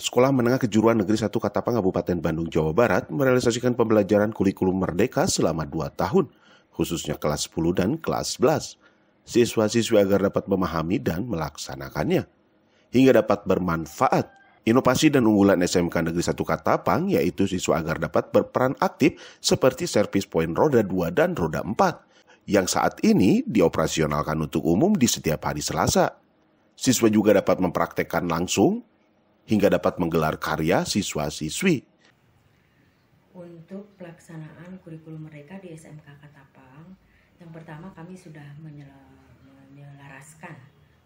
Sekolah Menengah Kejuruan Negeri 1 Katapang, Kabupaten Bandung, Jawa Barat merealisasikan pembelajaran kurikulum merdeka selama 2 tahun, khususnya kelas 10 dan kelas 11. Siswa-siswi agar dapat memahami dan melaksanakannya, hingga dapat bermanfaat. Inovasi dan unggulan SMK Negeri 1 Katapang yaitu siswa agar dapat berperan aktif seperti servis poin roda 2 dan roda 4, yang saat ini dioperasionalkan untuk umum di setiap hari Selasa. Siswa juga dapat mempraktekkan langsung hingga dapat menggelar karya siswa-siswi. Untuk pelaksanaan kurikulum mereka di SMK Katapang, yang pertama kami sudah menyelaraskan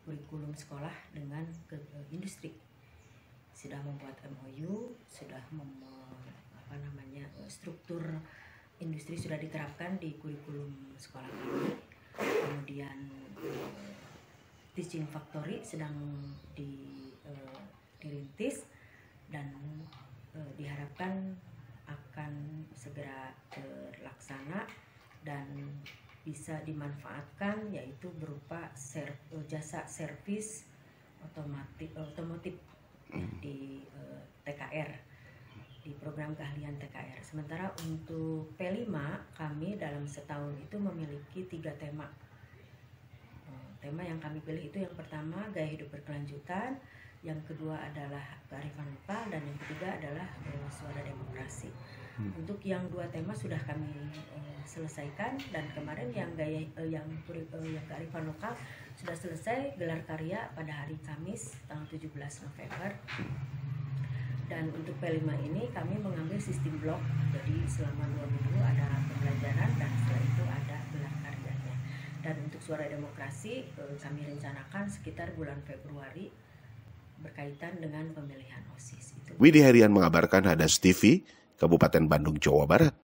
kurikulum sekolah dengan industri. Sudah membuat MOU, sudah struktur industri sudah diterapkan di kurikulum sekolah kami. Kemudian teaching factory sedang dirintis dan diharapkan akan segera terlaksana dan bisa dimanfaatkan, yaitu berupa jasa servis otomotif di TKR, di program keahlian TKR. Sementara untuk P5 kami dalam setahun itu memiliki 3 tema. Tema yang kami pilih itu yang pertama gaya hidup berkelanjutan, yang kedua adalah kearifan lokal, dan yang ketiga adalah suara demokrasi. Untuk yang 2 tema sudah kami selesaikan, dan kemarin yang kearifan lokal sudah selesai gelar karya pada hari Kamis tanggal 17 November. Dan untuk P5 ini kami mengambil sistem blok, jadi selama 2 minggu ada pembelajaran dan setelah itu ada gelar karyanya. Dan untuk suara demokrasi kami rencanakan sekitar bulan Februari berkaitan dengan pemilihan OSIS. Widi Herian mengabarkan Hadas TV, Kabupaten Bandung, Jawa Barat.